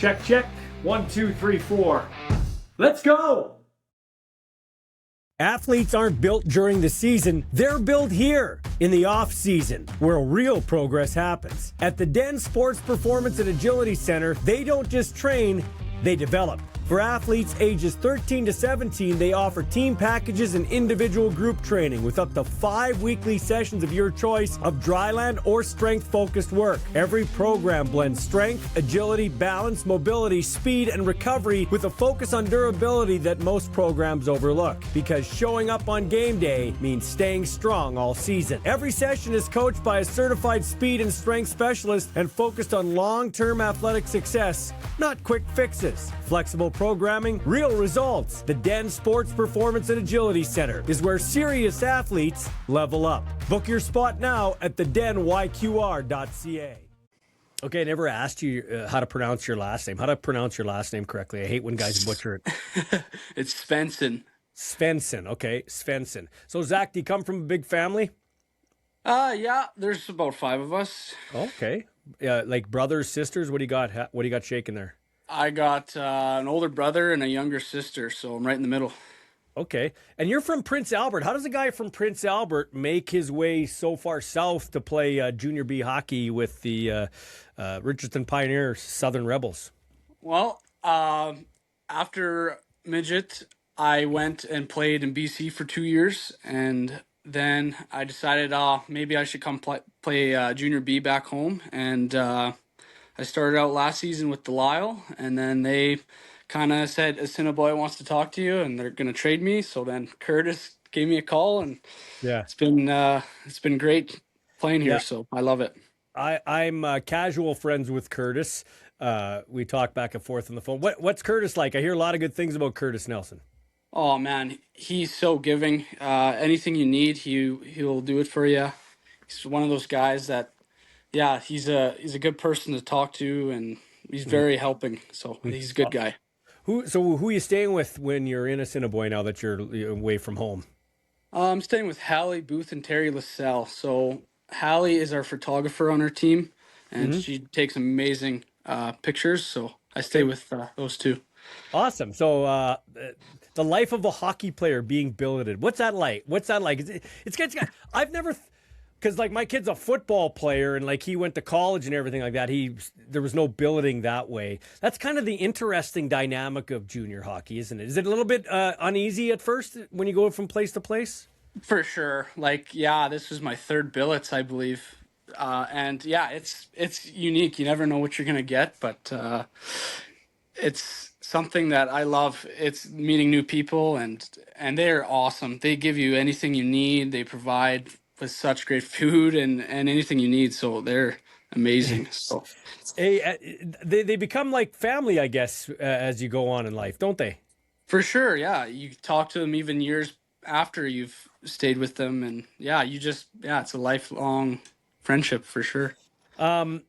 Check, check. 1, 2, 3, 4. Let's go! Athletes aren't built during the season, they're built here in the off season, where real progress happens. At the Den Sports Performance and Agility Center, they don't just train, they develop. For athletes ages 13 to 17, they offer team packages and individual group training with up to 5 weekly sessions of your choice of dryland or strength-focused work. Every program blends strength, agility, balance, mobility, speed, and recovery with a focus on durability that most programs overlook. Because showing up on game day means staying strong all season. Every session is coached by a certified speed and strength specialist and focused on long-term athletic success, not quick fixes. Flexible programming, real results. The Den Sports Performance and Agility Center is where serious athletes level up. Book your spot now at thedenyqr.ca. Okay, I never asked you how to pronounce your last name. How to pronounce your last name correctly? I hate when guys butcher it. It's Svenson. Svenson. Okay, Svenson. So, Zach, do you come from a big family? Yeah, there's about 5 of us. Okay. Like brothers, sisters? What do you got? What do you got shaking there? I got an older brother and a younger sister, so I'm right in the middle. Okay. And you're from Prince Albert. How does a guy from Prince Albert make his way so far south to play Junior B hockey with the Richardson Pioneers Southern Rebels? Well, after midget, I went and played in BC for 2 years, and then I decided maybe I should come play Junior B back home, and I started out last season with Delisle, and then they kind of said, Assiniboia wants to talk to you, and they're going to trade me. So then Curtis gave me a call, and yeah, it's been great playing here. Yeah. So I love it. I'm casual friends with Curtis. We talk back and forth on the phone. What's Curtis like? I hear a lot of good things about Curtis Nelson. Oh man, he's so giving. Anything you need, he'll do it for you. He's one of those guys that, yeah, he's a good person to talk to, and he's very helping. So he's a good guy. Who are you staying with when you're in Assiniboia now that you're away from home? I'm staying with Hallie Booth and Terry LaSalle. So Hallie is our photographer on our team, and she takes amazing pictures. So I stay with those two. Awesome. So the life of a hockey player being billeted. What's that like? It's I've never. Because, like, my kid's a football player, and, like, he went to college and everything like that. There was no billeting that way. That's kind of the interesting dynamic of junior hockey, isn't it? Is it a little bit uneasy at first when you go from place to place? For sure. Like, yeah, this was my 3rd billets, I believe. And, yeah, it's unique. You never know what you're going to get, but it's something that I love. It's meeting new people, and they're awesome. They give you anything you need. They provide with such great food and anything you need, so they're amazing. So, hey, they become like family, I guess, as you go on in life, don't they? For sure, yeah. You talk to them even years after you've stayed with them, and yeah, it's a lifelong friendship for sure. So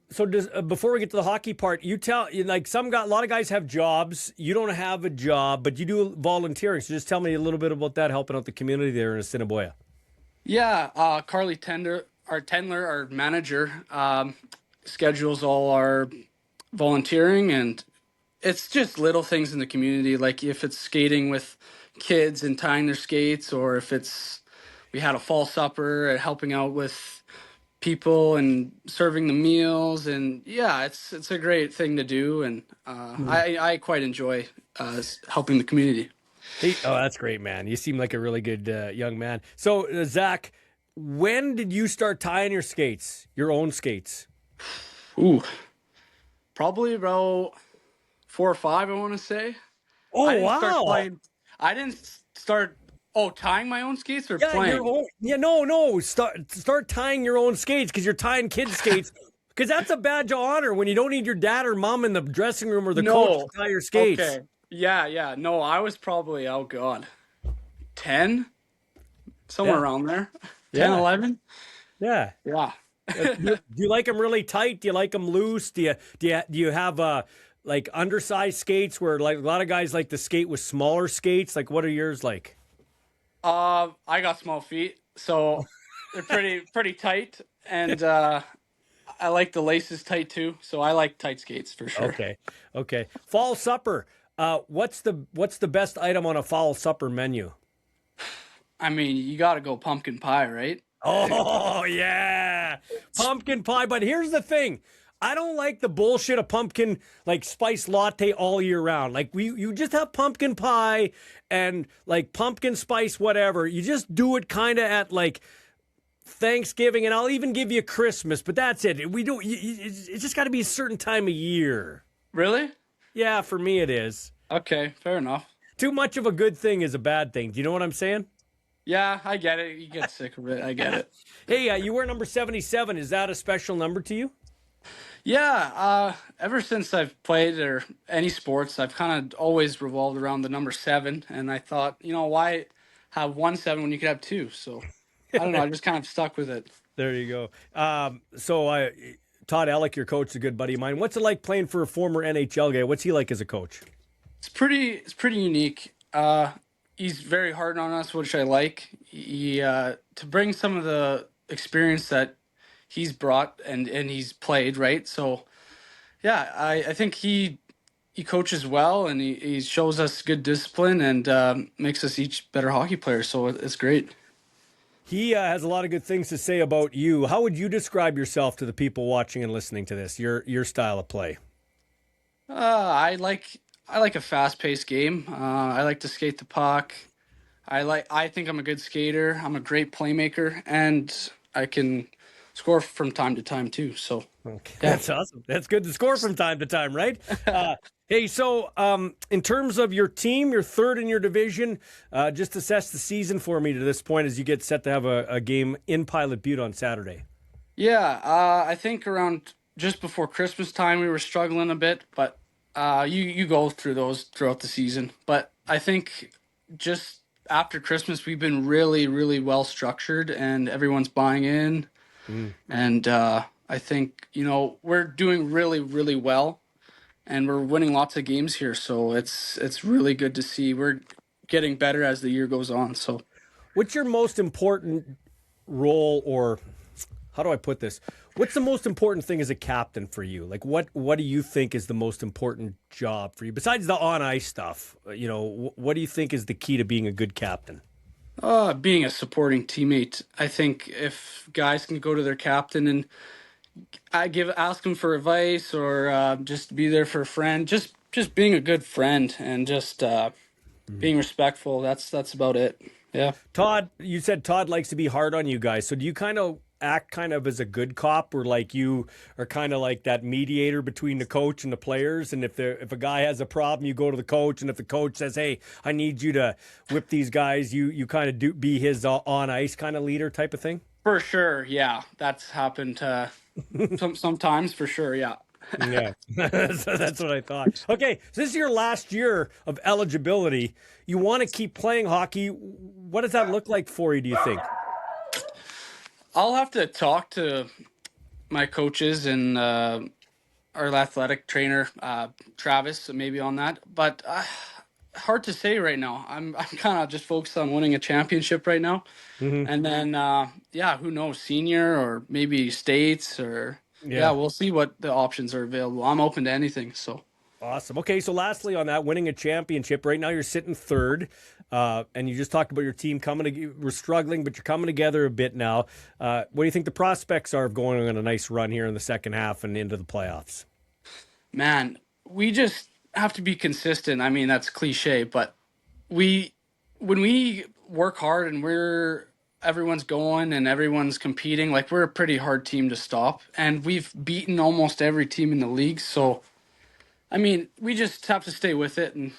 before we get to the hockey part, a lot of guys have jobs. You don't have a job, but you do volunteering. So just tell me a little bit about that, helping out the community there in Assiniboia. Yeah, Carly Tendler, our manager, schedules all our volunteering, and it's just little things in the community, like if it's skating with kids and tying their skates, or if we had a fall supper and helping out with people and serving the meals, and yeah, it's a great thing to do, and I quite enjoy helping the community. Oh, that's great, man. You seem like a really good young man. So, Zach, when did you start tying your own skates? Ooh, probably about 4 or 5, I want to say. Oh, wow. I didn't start tying my own skates or playing? No. Start tying your own skates, because you're tying kids' skates. Because that's a badge of honor when you don't need your dad or mom in the dressing room or the coach to tie your skates. Okay. Yeah. No, I was probably, 10? Somewhere around there. 10, 11? Yeah. Yeah. Do you like them really tight? Do you like them loose? Do you have like undersized skates where like a lot of guys like to skate with smaller skates? Like, what are yours like? I got small feet, so they're pretty tight, and I like the laces tight too, so I like tight skates for sure. Okay. Fall supper. What's the best item on a fall supper menu? I mean, you got to go pumpkin pie, right? Oh yeah, pumpkin pie. But here's the thing. I don't like the bullshit of pumpkin like spice latte all year round. Like you just have pumpkin pie and like pumpkin spice whatever. You just do it kind of at like Thanksgiving, and I'll even give you Christmas. But that's it. We don't. It's just got to be a certain time of year. Really? Yeah, for me it is. Okay, fair enough. Too much of a good thing is a bad thing. Do you know what I'm saying? Yeah, I get it. You get sick of it. I get it. Hey, you wear number 77. Is that a special number to you? Yeah, ever since I've played or any sports, I've kind of always revolved around the number 7, and I thought, why have 1 7 when you could have 2? So I don't know. I just kind of stuck with it. There you go. Todd Ellick, your coach, is a good buddy of mine. What's it like playing for a former NHL guy? What's he like as a coach? It's pretty unique. He's very hard on us, which I like. He to bring some of the experience that he's brought and he's played, right? So yeah, I think he coaches well, and he shows us good discipline and makes us each better hockey players. So it's great. He has a lot of good things to say about you. How would you describe yourself to the people watching and listening to this? Your style of play. I like a fast-paced game. I like to skate the puck. I think I'm a good skater. I'm a great playmaker, and I can score from time to time too. So Okay, yeah. that's awesome. That's good to score from time to time, right? Hey, so in terms of your team, you're third in your division. Just assess the season for me to this point as you get set to have a game in Pilot Butte on Saturday. Yeah, I think around just before Christmas time we were struggling a bit, but you go through those throughout the season. But I think just after Christmas we've been really, really well structured, and everyone's buying in. And I think we're doing really, really well, and we're winning lots of games here. So it's really good to see. We're getting better as the year goes on. So, What's your most important role, or how do I put this? What's the most important thing as a captain for you? Like, what do you think is the most important job for you besides the on ice stuff? What do you think is the key to being a good captain? being a supporting teammate, I think if guys can go to their captain and ask him for advice, or just be there for a friend, just being a good friend, and just being respectful. That's about it. Yeah. Todd, you said Todd likes to be hard on you guys. So do you kind of act kind of as a good cop, or like you are kind of like that mediator between the coach and the players? And if a guy has a problem, you go to the coach, and if the coach says, "Hey, I need you to whip these guys," you kind of be his on ice kind of leader type of thing? For sure. Yeah. That's happened sometimes for sure. Yeah. Yeah, so that's what I thought. Okay, so this is your last year of eligibility. You want to keep playing hockey. What does that look like for you, do you think? I'll have to talk to my coaches and our athletic trainer, Travis, maybe on that. But hard to say right now. I'm kind of just focused on winning a championship right now, and then who knows, senior or maybe states, or we'll see what the options are available. I'm open to anything. So Awesome. Okay, so lastly on that, winning a championship. Right now you're sitting third, and you just talked about your team we're struggling, but you're coming together a bit now. What do you think the prospects are of going on a nice run here in the second half and into the playoffs? man, we just have to be consistent. I mean, that's cliche, but when we work hard and everyone's going and everyone's competing, like, we're a pretty hard team to stop, and we've beaten almost every team in the league. So I mean, we just have to stay with it and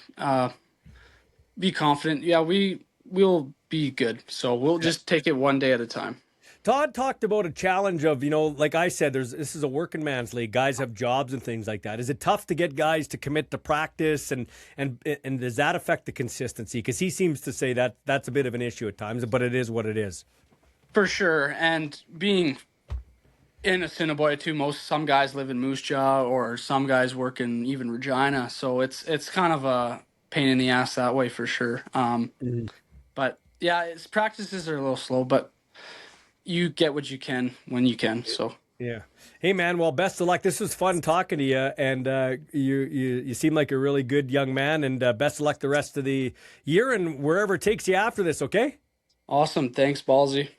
be confident. Yeah, we'll be good. So we'll just take it one day at a time. Todd talked about a challenge of, like I said, this is a working man's league. Guys have jobs and things like that. Is it tough to get guys to commit to practice, and does that affect the consistency? Because he seems to say that that's a bit of an issue at times, but it is what it is. For sure. And being in Assiniboia too, some guys live in Moose Jaw, or some guys work in even Regina. So it's kind of a pain in the ass that way for sure. But yeah, practices are a little slow, but you get what you can when you can. So Yeah. Hey, man. Well, best of luck. This was fun talking to you, and you seem like a really good young man. And best of luck the rest of the year and wherever it takes you after this. Okay. Awesome. Thanks, Ballsy.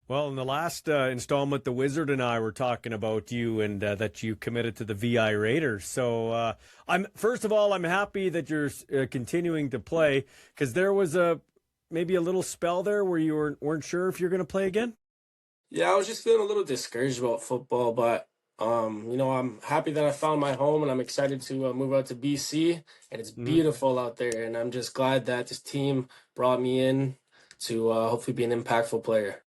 Well, in the last installment, the Wizard and I were talking about you and that you committed to the VI Raiders. So I'm first of all, I'm happy that you're continuing to play because there was maybe a little spell there where you weren't sure if you're going to play again. Yeah, I was just feeling a little discouraged about football, but I'm happy that I found my home, and I'm excited to move out to BC, and it's Mhm. beautiful out there, and I'm just glad that this team brought me in to hopefully be an impactful player.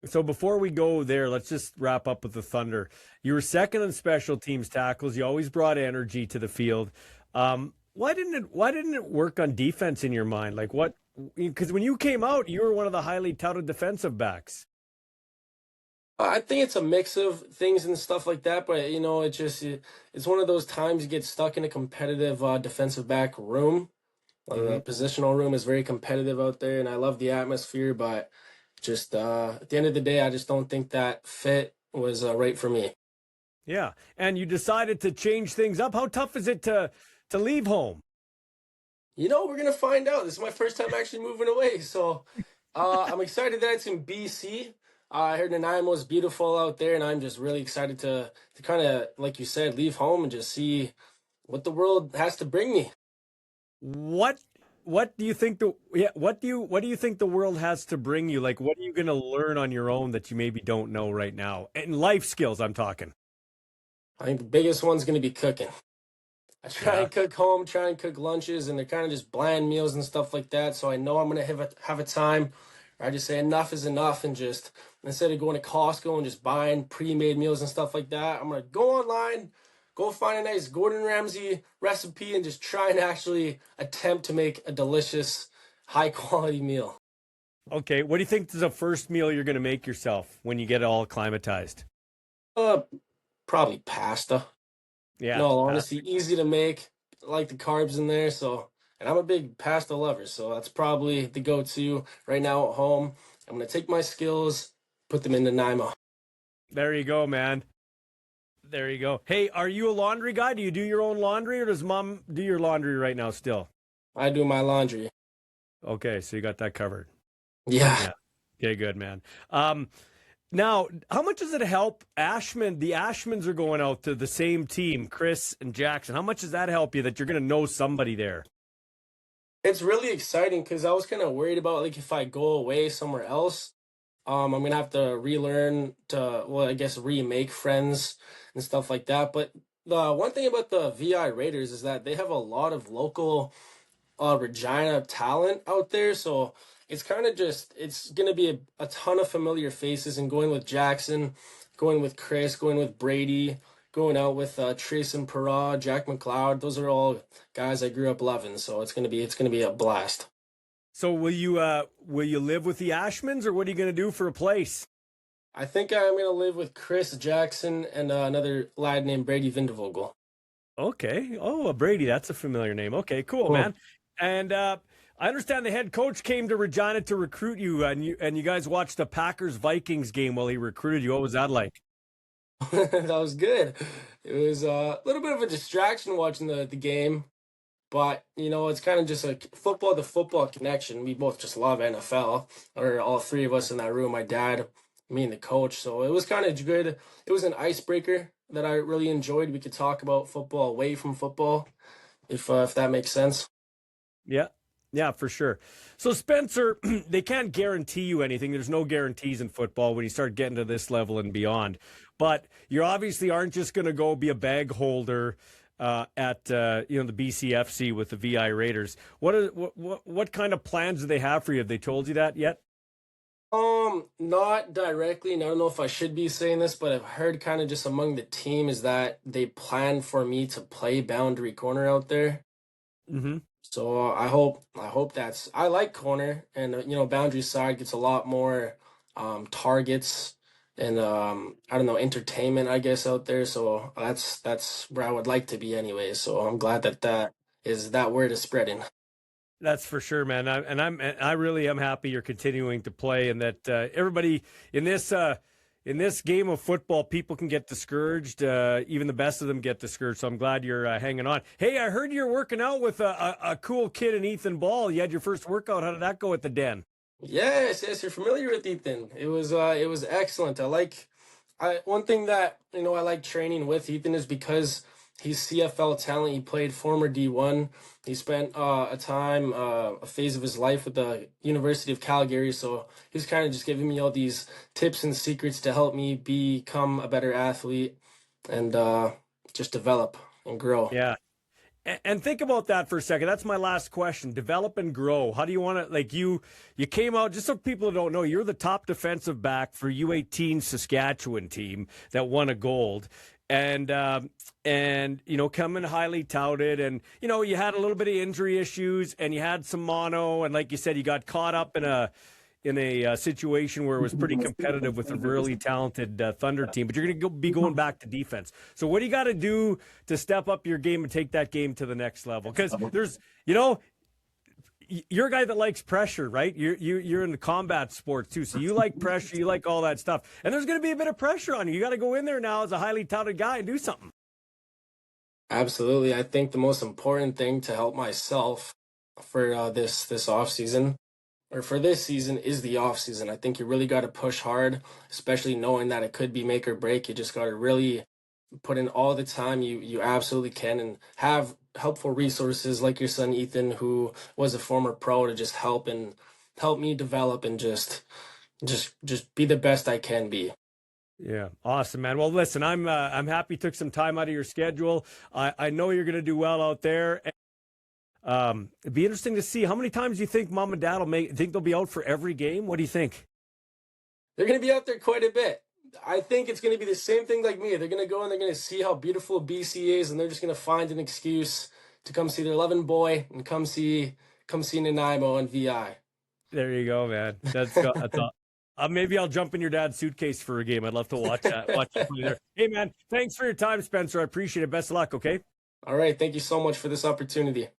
So before we go there, let's just wrap up with the Thunder. You were second in special teams tackles. You always brought energy to the field. Why didn't it work on defense in your mind? Like what? Because when you came out, you were one of the highly touted defensive backs. I think it's a mix of things and stuff like that, but it's one of those times you get stuck in a competitive defensive back room. Hmm. The positional room is very competitive out there, and I love the atmosphere, but just at the end of the day, I just don't think that fit was right for me. Yeah, and you decided to change things up. How tough is it to leave home? We're gonna find out. This is my first time actually moving away, so I'm excited that it's in BC. I heard Nanaimo is beautiful out there, and I'm just really excited to kind of, like you said, leave home and just see what the world has to bring me. What what do you think what do you think the world has to bring you? Like what are you going to learn on your own that you maybe don't know right now? And life skills I'm talking. I think the biggest one's gonna be cooking. I try Yeah. and cook home, try and cook lunches, and they're kind of just bland meals and stuff like that. So I know I'm gonna have a time where I just say enough is enough, and just instead of going to Costco and just buying pre-made meals and stuff like that, I'm gonna go online, go find a nice Gordon Ramsay recipe, and just try and actually attempt to make a delicious, high quality meal. Okay, what do you think is the first meal you're going to make yourself when you get all acclimatized? Uh, Probably pasta. In Yeah. all honesty, easy to make. I like the carbs in there, so and I'm a big pasta lover, so that's probably the go-to right now at home. I'm gonna take my skills, put them into Nima. There you go, man. There you go. Hey, are you a laundry guy? Do you do your own laundry or does mom do your laundry right now still? I do my laundry. Okay, so you got that covered. Yeah. Yeah. Okay, good, man. Now, how much does it help Ashman? The Ashmans are going out to the same team, Chris and Jackson. How much does that help you that you're going to know somebody there? It's really exciting because I was kind of worried about like if I go away somewhere else, I'm gonna have to relearn to, well, I guess remake friends and stuff like that. But the one thing about the VI Raiders is that they have a lot of local Regina talent out there. So it's kind of just it's gonna be a ton of familiar faces, and going with Jackson, going with Chris, going with Brady, going out with Trace and Perrault, Jack McLeod. Those are all guys I grew up loving. So it's gonna be a blast. So will you live with the Ashmans or what are you going to do for a place? I think I'm gonna live with Chris Jackson and another lad named Brady Vindevogel. Okay. Oh, Brady, that's a familiar name. Okay, cool, Cool. man. And I understand the head coach came to Regina to recruit you, and you guys watched the Packers Vikings game while he recruited you. What was that like? That was good. It was a little bit of a distraction watching the game. But it's kind of just a football to football connection. We both just love NFL, or all three of us in that room. My dad, me, and the coach. So it was kind of good. It was an icebreaker that I really enjoyed. We could talk about football away from football, if that makes sense. Yeah. Yeah, for sure. So Spencer, they can't guarantee you anything. There's no guarantees in football when you start getting to this level and beyond. But you obviously aren't just going to go be a bag holder at the BCFC with the VI Raiders. What kind of plans do they have for you? Have they told you that yet? Not directly, and I don't know if I should be saying this, but I've heard kind of just among the team is that they plan for me to play boundary corner out there. Mm-hmm. So I hope that's I like corner, and boundary side gets a lot more targets and I don't know, entertainment, I guess, out there. So that's where I would like to be anyway. So I'm glad that that word is spreading. That's for sure, man. I really am happy you're continuing to play, and that everybody in this game of football, people can get discouraged. Even the best of them get discouraged. So I'm glad you're hanging on. Hey, I heard you're working out with a cool kid in Ethan Ball. You had your first workout. How did that go at the Den? Yes, you're familiar with Ethan. It was excellent. One thing that I like training with Ethan is because he's CFL talent. He played former D1. He spent a phase of his life with the University of Calgary. So he's kind of just giving me all these tips and secrets to help me become a better athlete and just develop and grow. Yeah. And think about that for a second. That's my last question. Develop and grow. How do you want to, like, you came out, just so people don't know, you're the top defensive back for U18 Saskatchewan team that won a gold. And coming highly touted, and you had a little bit of injury issues, and you had some mono, and like you said, you got caught up in a situation where it was pretty competitive with a really talented Thunder team, but you're going to be going back to defense. So what do you got to do to step up your game and take that game to the next level? Because there's, you're a guy that likes pressure, right? You're in the combat sports too, so you like pressure, you like all that stuff, and there's going to be a bit of pressure on you. You got to go in there now as a highly touted guy and do something. Absolutely. I think the most important thing to help myself for this off season, or for this season, is the off season. I think you really got to push hard, especially knowing that it could be make or break. You just got to really put in all the time you absolutely can, and have helpful resources like your son Ethan, who was a former pro, to just help me develop and just be the best I can be. Yeah, awesome, man. Well, listen, I'm happy you took some time out of your schedule. I know you're going to do well out there. It'd be interesting to see how many times you think mom and dad think they'll be out for every game. What do you think? They're going to be out there quite a bit. I think it's going to be the same thing like me. They're going to go and they're going to see how beautiful BC is, and they're just going to find an excuse to come see their loving boy and come see Nanaimo and VI. There you go, man. That's all. Maybe I'll jump in your dad's suitcase for a game. I'd love to watch that. Watch you there. Hey, man, thanks for your time, Spencer. I appreciate it. Best of luck, okay? All right. Thank you so much for this opportunity.